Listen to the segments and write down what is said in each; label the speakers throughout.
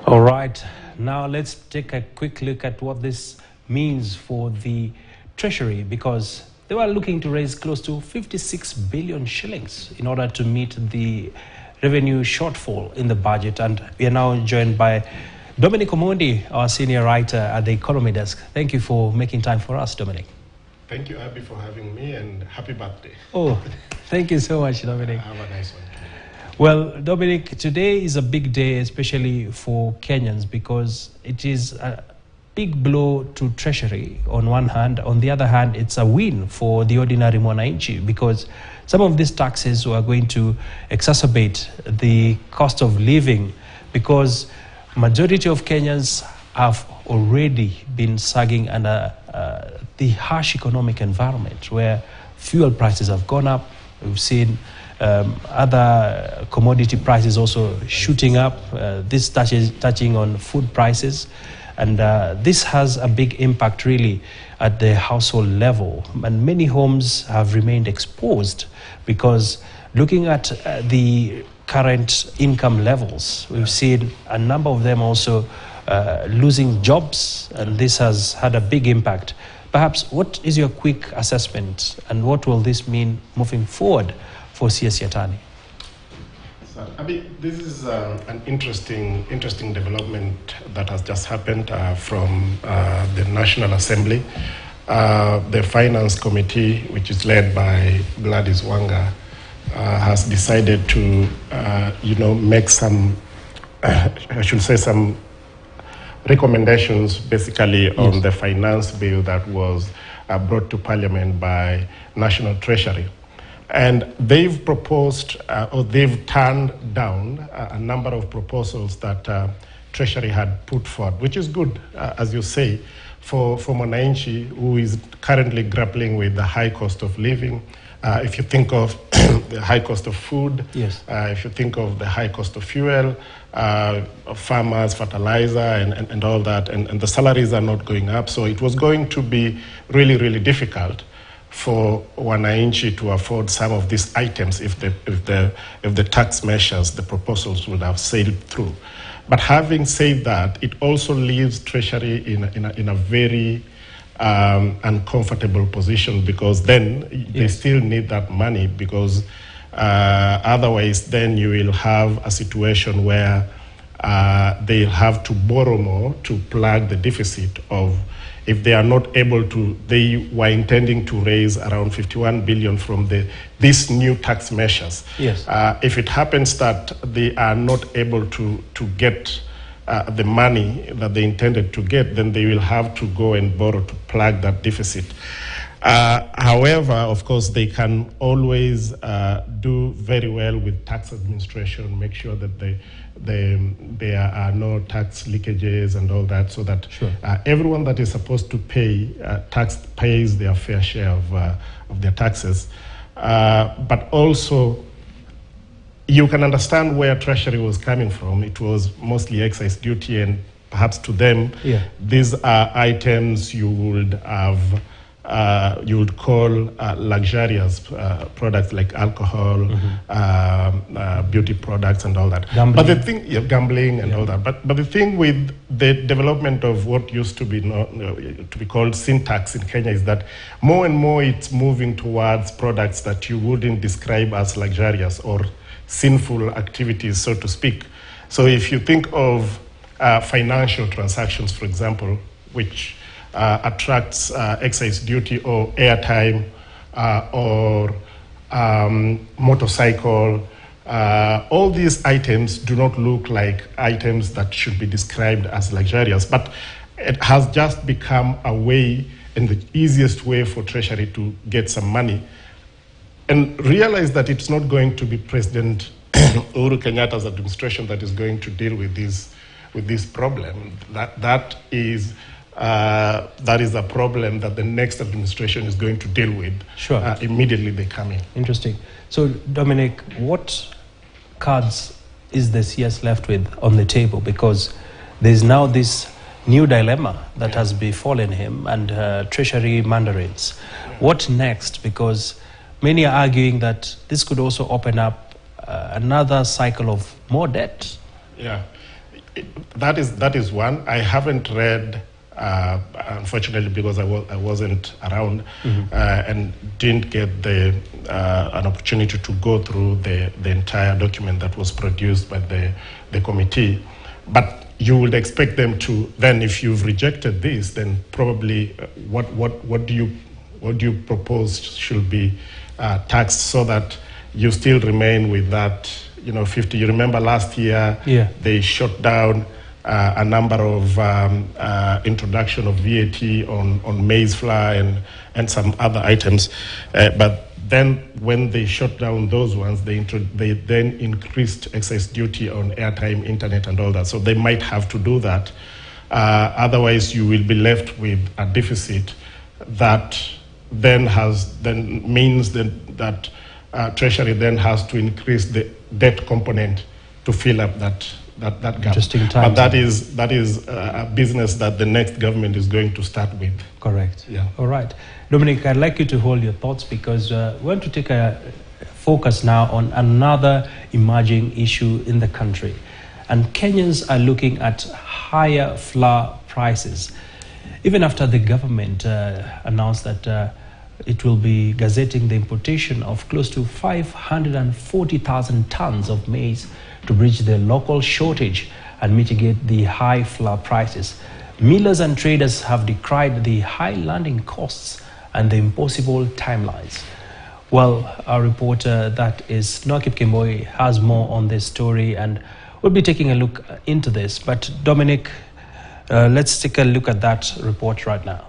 Speaker 1: All right, now let's take a quick look at what this means for the Treasury, because they were looking to raise close to 56 billion shillings in order to meet the revenue shortfall in the budget. And we are now joined by Dominic Omondi, our senior writer at the Economy Desk. Thank you for making time for us, Dominic.
Speaker 2: Thank you, Abby, for having me, and happy birthday.
Speaker 1: Oh, thank you so much, Dominic.
Speaker 2: Have a nice one.
Speaker 1: Well, Dominic, today is a big day, especially for Kenyans, because it is a big blow to Treasury on one hand. On the other hand, it's a win for the ordinary mwananchi, because some of these taxes were going to exacerbate the cost of living, because majority of Kenyans have already been sagging under the harsh economic environment where fuel prices have gone up. We've seen other commodity prices also shooting up. This touching on food prices. And this has a big impact really at the household level. And many homes have remained exposed because looking at the current income levels, we've seen a number of them also losing jobs, and this has had a big impact. Perhaps what is your quick assessment, and what will this mean moving forward for CS Yatani?
Speaker 2: So, this is an interesting development that has just happened from the National Assembly. The Finance Committee, which is led by Gladys Wanga, has decided to, make some, I should say, some recommendations basically on the finance bill that was brought to Parliament by National Treasury. And they've proposed, or they've turned down a number of proposals that Treasury had put forward, which is good, as you say, for mwananchi who is currently grappling with the high cost of living. If you think of the high cost of food,
Speaker 1: yes.
Speaker 2: If you think of the high cost of fuel, farmers, fertilizer, and all that, and the salaries are not going up. So it was going to be really, really difficult for wananchi to afford some of these items if the tax measures, the proposals would have sailed through. But having said that, it also leaves Treasury in a very uncomfortable position, because then they still need that money, because otherwise then you will have a situation where they'll have to borrow more to plug the deficit of, if they are not able to, they were intending to raise around 51 billion from these new tax measures.
Speaker 1: Yes.
Speaker 2: If it happens that they are not able to get the money that they intended to get, then they will have to go and borrow to plug that deficit. However, of course, they can always do very well with tax administration, make sure that there are no tax leakages and all that, so that everyone that is supposed to pay tax pays their fair share of their taxes. But also, you can understand where Treasury was coming from. It was mostly excise duty, and perhaps to them, these are items you would have, you would call luxurious products like alcohol, beauty products, and all that.
Speaker 1: Gambling.
Speaker 2: But the thing, gambling and all that. But the thing with the development of what used to be called sin tax in Kenya is that more and more it's moving towards products that you wouldn't describe as luxurious or sinful activities, so to speak. So if you think of financial transactions, for example, which attracts excise duty or airtime or motorcycle, all these items do not look like items that should be described as luxurious, but it has just become a way, and the easiest way for Treasury to get some money. And realize that it's not going to be President Uhuru Kenyatta's administration that is going to deal with this problem. That is a problem that the next administration is going to deal with.
Speaker 1: Sure.
Speaker 2: Immediately they come in.
Speaker 1: Interesting. So, Dominic, what cards is the CS left with on the table? Because there's now this new dilemma that has befallen him and Treasury mandarins. What next? Because many are arguing that this could also open up another cycle of more debt.
Speaker 2: Yeah. That is one. I haven't read, unfortunately, because I wasn't around and didn't get an opportunity to go through the entire document that was produced by the committee. But you would expect them to then, if you've rejected this, then probably what do you propose should be taxed so that you still remain with that 50. You remember last year they shut down a number of introduction of VAT on maize flour and some other items, but then when they shut down those ones, they then increased excise duty on airtime, internet, and all that. So they might have to do that. Otherwise, you will be left with a deficit that then means that Treasury then has to increase the debt component to fill up that gap.
Speaker 1: Interesting time.
Speaker 2: But that is a business that the next government is going to start with.
Speaker 1: Correct.
Speaker 2: Yeah.
Speaker 1: All right. Dominic, I'd like you to hold your thoughts because we want to take a focus now on another emerging issue in the country. And Kenyans are looking at higher flour prices. Even after the government announced that it will be gazetting the importation of close to 540,000 tons of maize to bridge the local shortage and mitigate the high flour prices. Millers and traders have decried the high landing costs and the impossible timelines. Well, our reporter, that is Noakip Kimboi, has more on this story and we'll be taking a look into this. But Dominic, let's take a look at that report right now.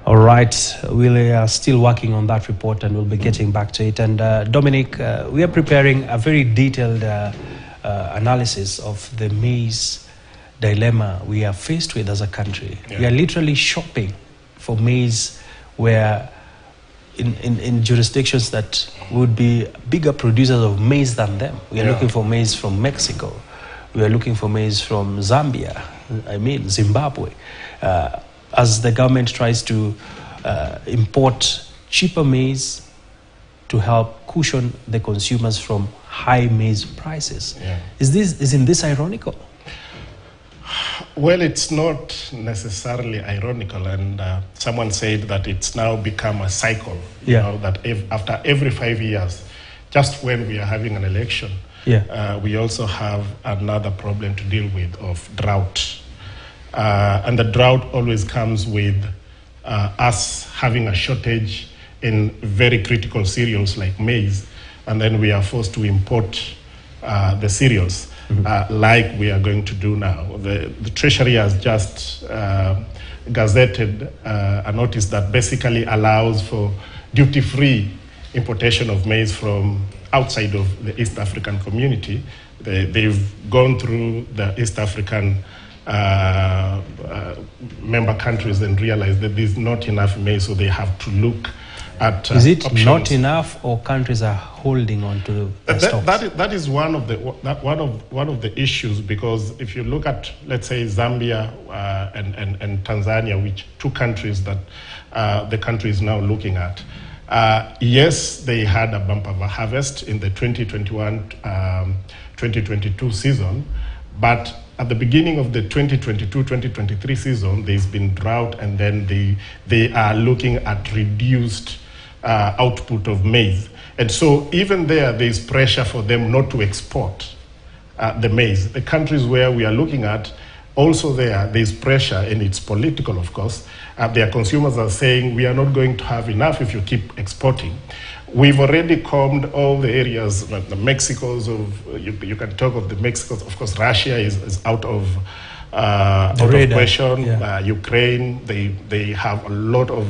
Speaker 1: All right, we are still working on that report and we'll be getting back to it. And Dominic, we are preparing a very detailed analysis of the maize dilemma we are faced with as a country. Yeah. We are literally shopping for maize where in jurisdictions that would be bigger producers of maize than them. We are looking for maize from Mexico. We are looking for maize from Zambia, Zimbabwe. As the government tries to import cheaper maize to help cushion the consumers from high maize prices. Yeah. Isn't this ironical?
Speaker 2: Well, it's not necessarily ironical, and someone said that it's now become a cycle, you know, that after every 5 years, just when we are having an election, we also have another problem to deal with of drought. And the drought always comes with us having a shortage in very critical cereals like maize, and then we are forced to import the cereals like we are going to do now. The Treasury has just gazetted a notice that basically allows for duty-free importation of maize from outside of the East African community. They've gone through the East African member countries and realize that there's not enough maize, so they have to look at
Speaker 1: Is it
Speaker 2: options.
Speaker 1: Not enough, or countries are holding on to the stocks?
Speaker 2: That is one of the issues, because if you look at, let's say, Zambia and Tanzania, which two countries that the country is now looking at, yes, they had a bumper harvest in the 2021-2022 season, but at the beginning of the 2022-2023 season, there's been drought, and then they are looking at reduced output of maize. And so even there's pressure for them not to export the maize. The countries where we are looking at, also there's pressure, and it's political, of course. Their consumers are saying, we are not going to have enough if you keep exporting. We've already combed all the areas, like the Mexicos you can talk of the Mexicos. Of course, Russia is out of question. Ukraine, they have a lot of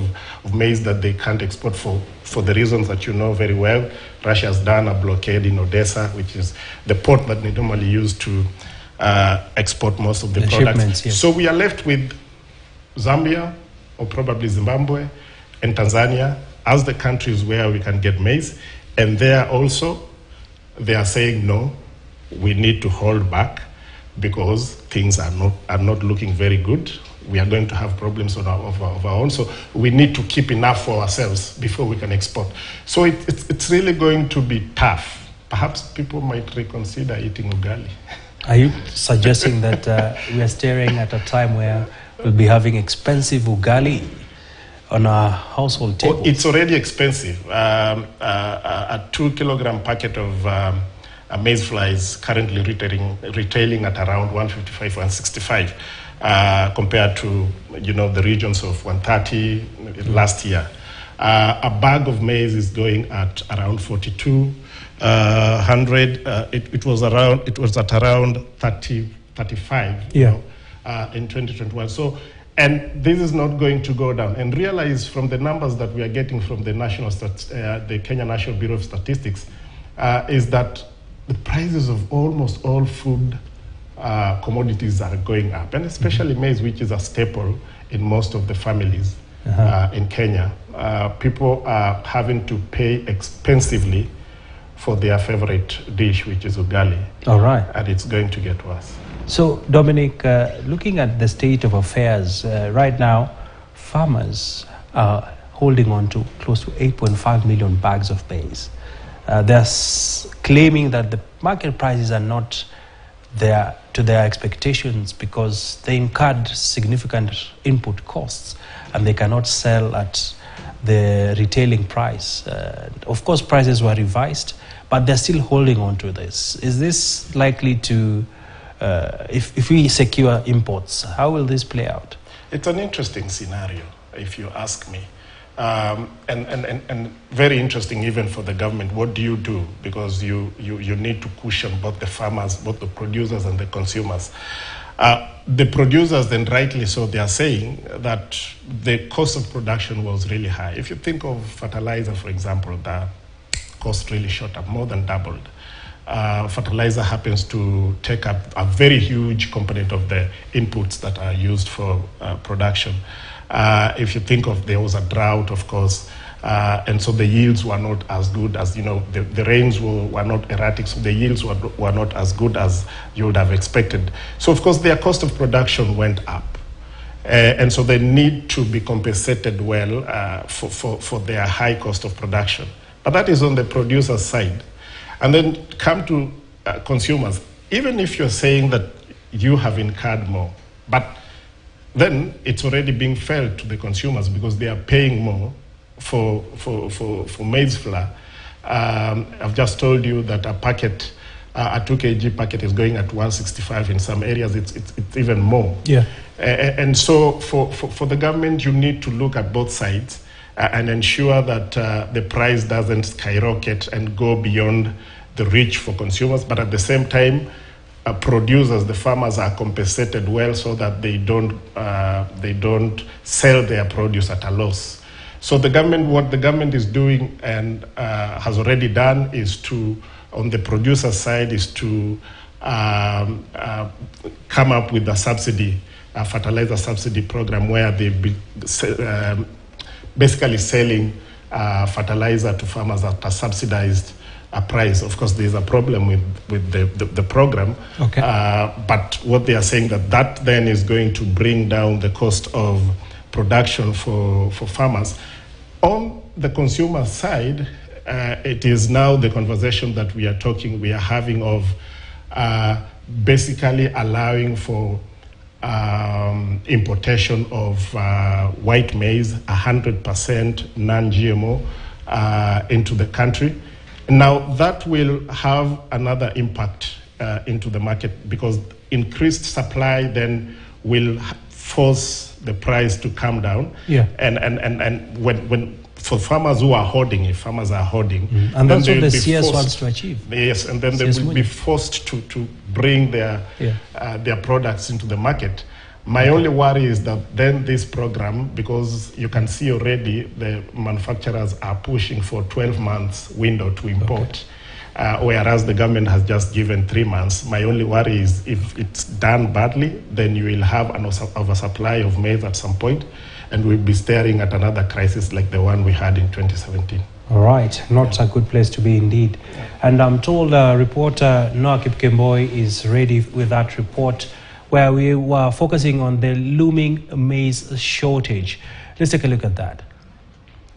Speaker 2: maize that they can't export for the reasons that you know very well. Russia has done a blockade in Odessa, which is the port that they normally use to export most of the products.
Speaker 1: Shipments, yes.
Speaker 2: So we are left with Zambia, or probably Zimbabwe, and Tanzania, as the countries where we can get maize, and there also they are saying no, we need to hold back because things are not looking very good. We are going to have problems of our own, so we need to keep enough for ourselves before we can export. So it's really going to be tough. Perhaps people might reconsider eating ugali.
Speaker 1: Are you suggesting that we are staring at a time where we'll be having expensive ugali on our household table?
Speaker 2: Oh, it's already expensive. A 2-kilogram packet of maize flour is currently retailing at around 155, 165. Compared to, the regions of 130 last year. A bag of maize is going at around 4,200. It was at around 35. In 2021. So, and this is not going to go down. And realize from the numbers that we are getting from the the Kenya National Bureau of Statistics, is that the prices of almost all food commodities are going up, and especially maize, which is a staple in most of the families in Kenya. People are having to pay expensively for their favorite dish, which is ugali.
Speaker 1: All right.
Speaker 2: And it's going to get worse.
Speaker 1: So, Dominic, looking at the state of affairs, right now, farmers are holding on to close to 8.5 million bags of maize. They're claiming that the market prices are not there to their expectations because they incurred significant input costs and they cannot sell at the retailing price. Of course, prices were revised, but they're still holding on to this. Is this likely to, if we secure imports, how will this play out?
Speaker 2: It's an interesting scenario, if you ask me. And very interesting even for the government. What do you do? Because you need to cushion both the farmers, both the producers and the consumers. The producers, then rightly so, they are saying that the cost of production was really high. If you think of fertilizer, for example, the cost really shot up, more than doubled. Fertilizer happens to take up a very huge component of the inputs that are used for production. If you think of, there was a drought, of course, and so the yields were not as good as, the rains were not erratic, so the yields were not as good as you would have expected. So, of course, their cost of production went up. And so they need to be compensated well for their high cost of production. But that is on the producer's side. And then come to consumers. Even if you're saying that you have incurred more, but then it's already being felt to the consumers because they are paying more for maize flour. I've just told you that a packet, a 2 kg packet is going at 165. In some areas, it's even more.
Speaker 1: Yeah.
Speaker 2: And so for the government, you need to look at both sides and ensure that the price doesn't skyrocket and go beyond the reach for consumers, but at the same time, producers, the farmers, are compensated well so that they don't sell their produce at a loss. So the government, what the government is doing and has already done is to, on the producer side, is to come up with a subsidy, a fertilizer subsidy program where they basically selling fertilizer to farmers at a subsidized price. Of course, there's a problem with the program,
Speaker 1: okay.
Speaker 2: But what they are saying that then is going to bring down the cost of production for farmers. On the consumer side, it is now the conversation that we are having of basically allowing for importation of white maize, 100% non-GMO, into the country. Now, that will have another impact into the market because increased supply then will force the price to come down.
Speaker 1: Yeah.
Speaker 2: And when for farmers who are hoarding, if farmers are hoarding,
Speaker 1: and that's what the CS wants to achieve.
Speaker 2: Yes, and then they will be forced to bring their products into the market. My only worry is that then this program, because you can see already the manufacturers are pushing for 12 months window to import, whereas the government has just given 3 months. My only worry is if it's done badly, then you will have an oversupply of maize at some point. and we'll be staring at another crisis like the one we had in 2017.
Speaker 1: All right, not a good place to be indeed. And I'm told reporter Noah Kipkemboi is ready with that report where we were focusing on the looming maize shortage. Let's take a look at that.